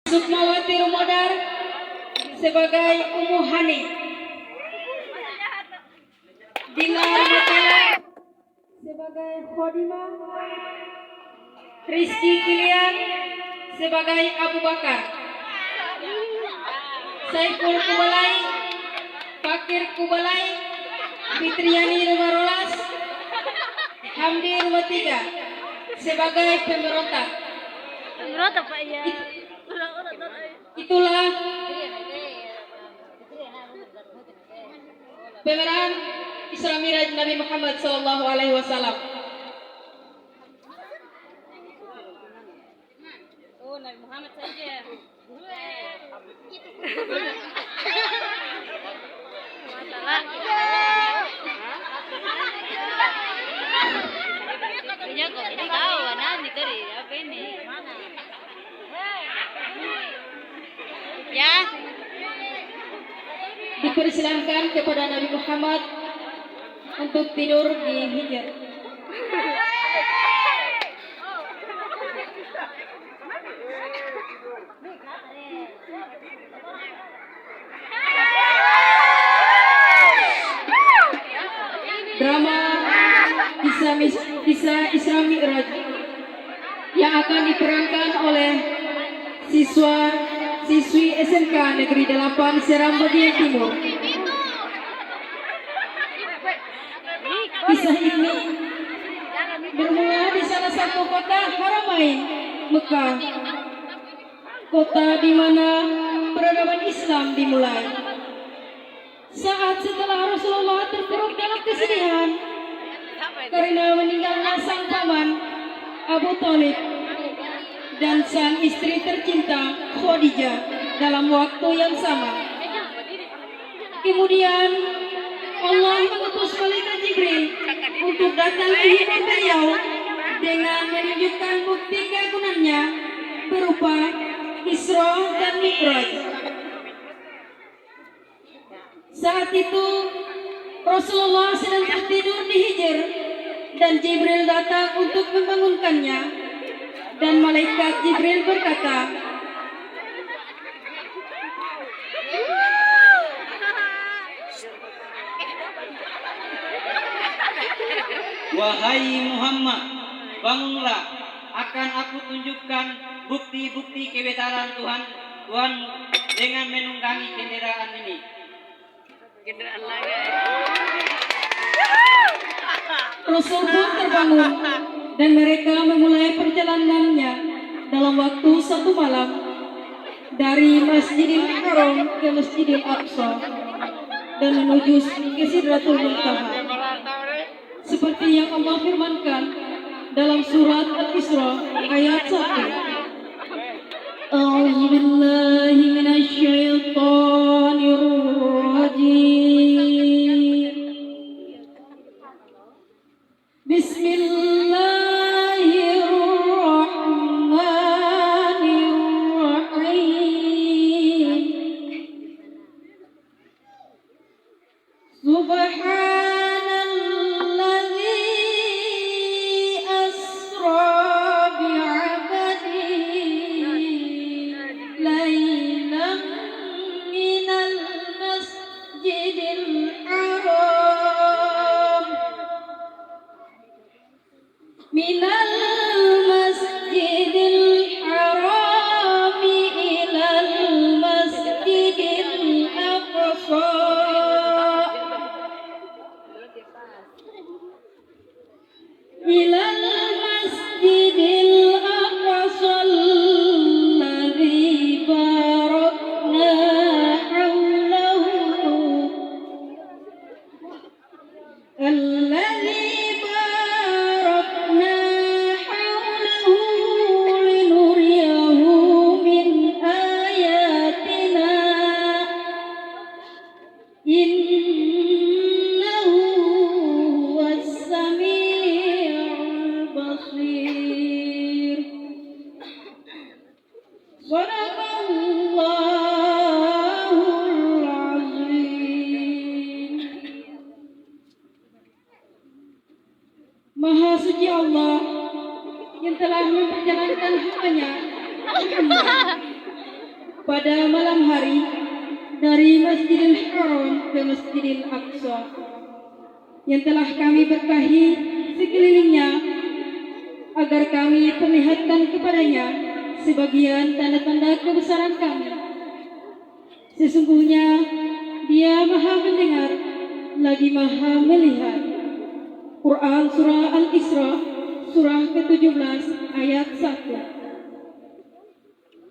Sukmawati Rumodar sebagai Ummu Hani, Dinar Matela sebagai Khodimah, Rizky Kilian sebagai Abu Bakar, Saiful Kubalai, Fakir Kubalai, Fitriani Rumarolas, Hamdi Rumatiga sebagai pemberontak. Pemberontak Pak ya. Itulah pemeran Isra Miraj Nabi Muhammad Sallallahu Alaihi Wasallam. Oh, Nabi Muhammad saja. Punya kok ini tahu nanti tadi apa ini? Mana? Ya. Dipersilahkan kepada Nabi Muhammad untuk tidur di hijr. Drama kisah Isra Mi'raj yang akan diperankan oleh siswi SMK Negeri 8 Seram bagian Timur. Kisah ini bermula di salah satu kota Haramain, Mekah, kota di mana peradaban Islam dimulai. Saat setelah Rasulullah terpuruk dalam kesedihan karena meninggalnya sang paman Abu Thalib dan sang istri tercinta Khadijah dalam waktu yang sama. Kemudian Allah mengutus malaikat Jibril untuk datang ke hidup beliau dengan menunjukkan bukti keagungannya berupa Isra dan Mi'raj. Saat itu Rasulullah sedang tertidur di hijr dan Jibril datang untuk membangunkannya, dan malaikat Jibril berkata, "Wahai Muhammad, bangunlah, akan aku tunjukkan bukti-bukti kebesaran Tuhanmu dengan menunggangi kendaraan ini." Kendaraan lagi. Rasul pun terbangun dan mereka memulai perjalanannya dalam waktu 1 malam dari Masjidil Haram ke Masjidil Aqsa dan menuju ke Sidratul Muntaha. Seperti yang Allah firmankan dalam surat Al-Isra ayat 1. A'udzu billahi minasy syaithanir rajim. Bismillahirrahmanirrahim. Subhanalladzi asra bi'abadihi laylan minal masjidil haram ilal masjidil aqsa alladzi barakna hawlahu linuriyahu min ayatina innahu huwas sami'ul basir. Sadaqallahul azim. Maha suci Allah yang telah memperjalankan hambanya Muhammad pada malam hari dari Masjidil Haram ke Masjidil Aqsa yang telah kami berkahi sekelilingnya agar kami perlihatkan kepadanya sebagian tanda-tanda kebesaran kami. Sesungguhnya Dia Maha mendengar lagi Maha melihat. Quran Surah Al-Isra Surah ke-17 ayat 1.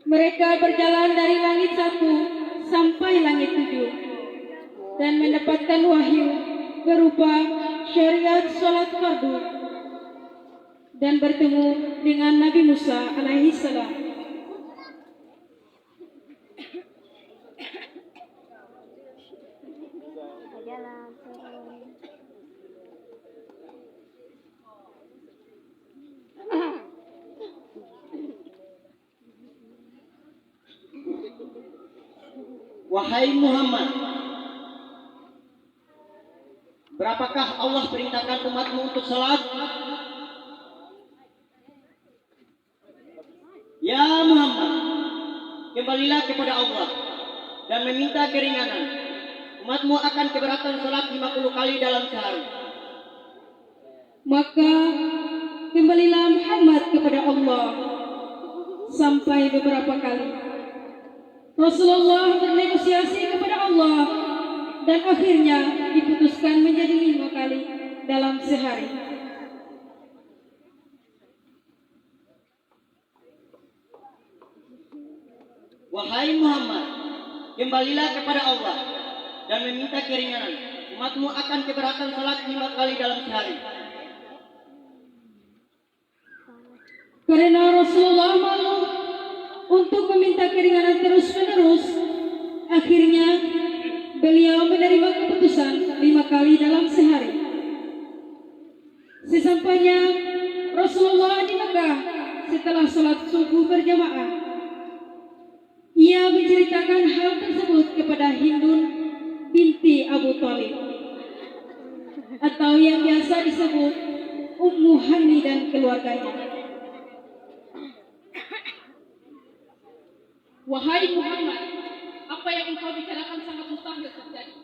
Mereka berjalan dari langit 1 sampai langit 7 dan mendapatkan wahyu berupa syariat salat fardu dan bertemu dengan Nabi Musa alaihi salam. Wahai Muhammad, berapakah Allah perintahkan umatmu untuk salat? Ya Muhammad, kembalilah kepada Allah dan meminta keringanan. Umatmu akan keberatan salat 50 kali dalam sehari. Maka kembalilah Muhammad kepada Allah sampai beberapa kali. Rasulullah bernegosiasi kepada Allah dan akhirnya diputuskan menjadi 5 kali dalam sehari. Wahai Muhammad, kembalilah kepada Allah dan meminta keringanan. Umatmu akan keberatan salat 5 kali dalam sehari. Karena Rasulullah malu untuk meminta keringanan terus-menerus, akhirnya beliau menerima keputusan 5 kali dalam sehari. Sesampainya Rasulullah di Mekah setelah sholat subuh berjamaah, ia menceritakan hal tersebut kepada Hindun binti Abu Thalib atau yang biasa disebut Ummu Hani dan keluarganya. Wahai Muhammad, apa yang engkau bicarakan sangat mustahil terjadi.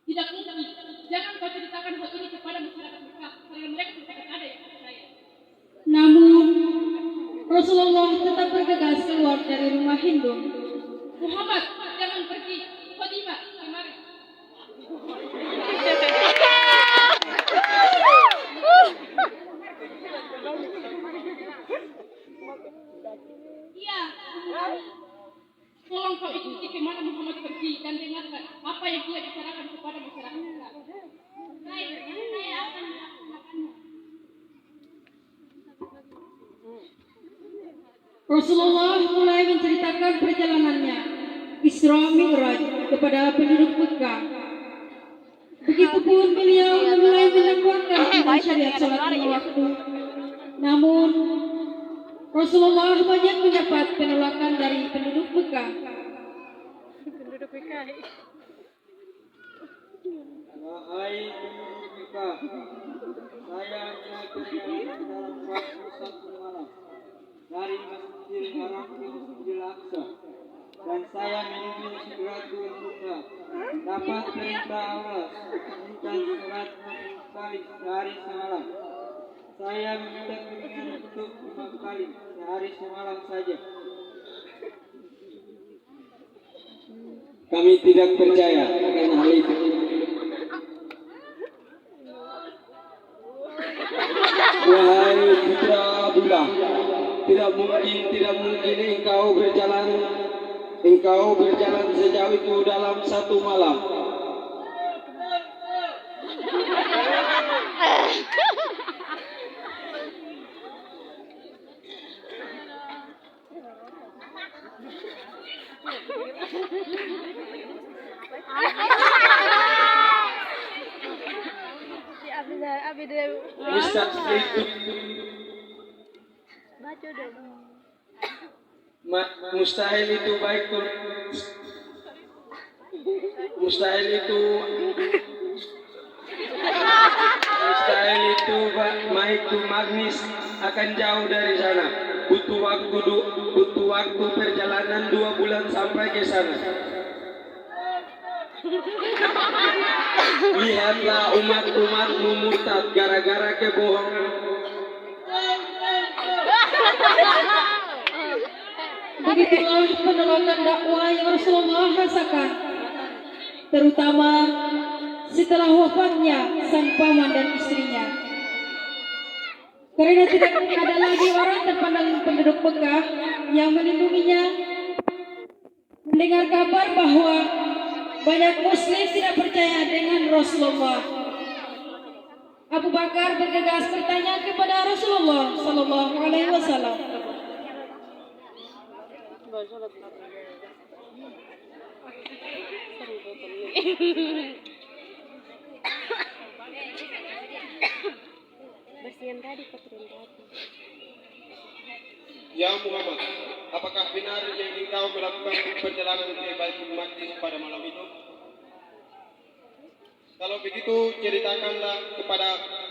Tidak mungkin. Jangan kau ceritakan hal ini kepada masyarakat Mekah, karena mereka tidak ada yang percaya. Namun Rasulullah tetap bergegas keluar dari rumah Hindun. Muhammad, jangan pergi. Fatimah, kemari. Iya. Tolong kau ikuti kemana Muhammad pergi dan dengarkan apa yang ia bicarakan kepada masyarakat Mekah. Baik, saya akan melaksanakannya. Rasulullah mulai menceritakan perjalanannya Isra Mi'raj kepada penduduk Mekah. Begitupun beliau mulai mendakwakan tentang syariat salat lima waktu. Namun Rasulullah banyak mendapat penolakan dari penduduk Mekah. Wahai penduduk Mekah, saya mengajarkan dalam waktu 1 malam dari Masjidil Haram ke Masjidil Aqsa, dan saya menuju Sidratul Muntaha. Dapat perintah Allah menunjukkan surat 50 kali sehari semalam. Saya meminta keringanan untuk 5 kali sehari semalam saja. Kami tidak percaya akan hal itu. Wahai putra Abdullah, tidak mungkin engkau berjalan sejauh itu dalam 1 malam. Mustahil itu baik tuh. Mustahil itu baik tuh magnis akan jauh dari sana. butuh waktu perjalanan 2 bulan sampai ke sana. Lihatlah umat-umatmu murtad gara-gara kebohongan. Begitulah penolakan dakwah yang Rasulullah rasakan, terutama setelah wafatnya sang paman dan istrinya. Karena tidak ada lagi orang terpandang penduduk Mekah yang melindunginya. Mendengar kabar bahwa banyak Muslim tidak percaya dengan Rasulullah, Abu Bakar bergegas bertanya kepada Rasulullah Sallallahu Alaihi Wasallam. Ya Muhammad, apakah benar yang engkau melakukan perjalanan ke Baitul Maqdis pada malam itu? Kalau begitu, ceritakanlah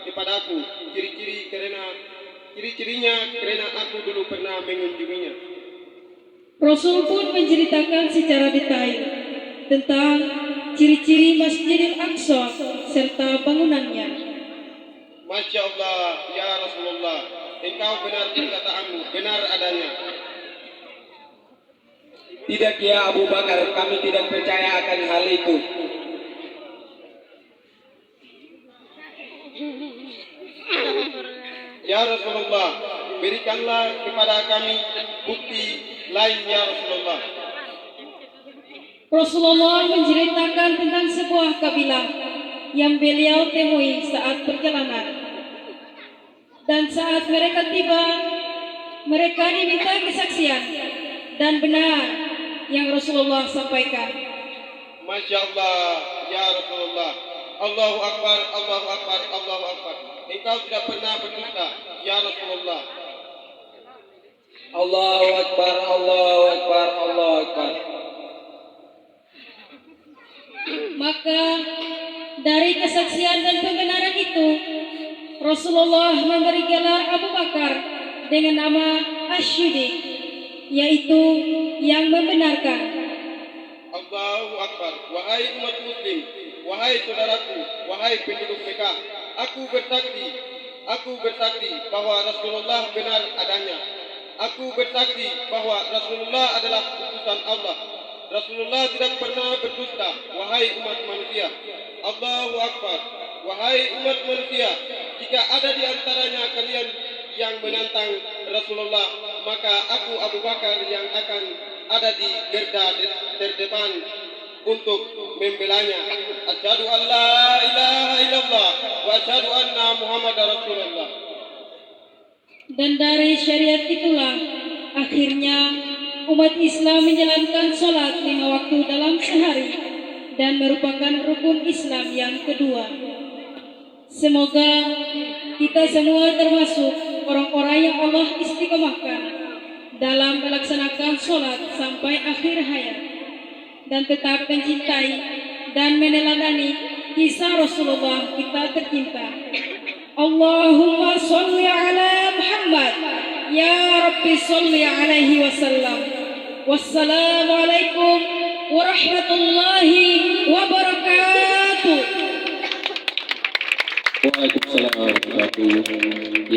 kepadaku ciri-cirinya karena aku dulu pernah mengunjunginya. Rasul pun menceritakan secara detail tentang ciri-ciri Masjidil Aqsa serta bangunannya. Masya Allah, ya Rasulullah, engkau benar perkataanmu, benar adanya. Tidak ya Abu Bakar, kami tidak percaya akan hal itu. Ya Rasulullah, berikanlah kepada kami bukti lain ya Rasulullah. Rasulullah menceritakan tentang sebuah kabilah yang beliau temui saat perjalanan. Dan saat mereka tiba, mereka diminta kesaksian dan benar yang Rasulullah sampaikan. Masya Allah, ya Rasulullah. Allahu Akbar, Allahu Akbar, Allahu Akbar. Engkau tidak pernah berdusta, ya Rasulullah. Allahu Akbar, Allahu Akbar, Allahu Akbar. Maka dari kesaksian dan pembenaran itu, Rasulullah memberi gelar Abu Bakar dengan nama Asy-Syuhid, yaitu yang membenarkan. Allahu Akbar. Wahai umat muslim, wahai saudaraku, wahai penduduk Mekah, aku bersaksi bahwa Rasulullah benar adanya. Aku bersaksi bahwa Rasulullah adalah utusan Allah. Rasulullah tidak pernah berdusta, wahai umat manusia. Allahu Akbar. Wahai umat manusia, jika ada di antaranya kalian yang menantang Rasulullah, maka aku Abu Bakar yang akan ada di garda terdepan untuk membelanya. Asyhadu an la ilaha illallah wa asyhadu anna Muhammadar Rasulullah. Dan dari syariat itulah akhirnya umat Islam menjalankan sholat 5 waktu dalam sehari dan merupakan rukun Islam yang kedua. Semoga kita semua termasuk orang-orang yang Allah istiqomahkan dalam melaksanakan sholat sampai akhir hayat dan tetap mencintai dan meneladani kisah Rasulullah kita tercinta. Allahumma sholli ala Muhammad, ya Rabbi sholli alaihi wasallam. Wassalamualaikum warahmatullahi wabarakatuh. Waalaikumsalam warahmatullahi wabarakatuh.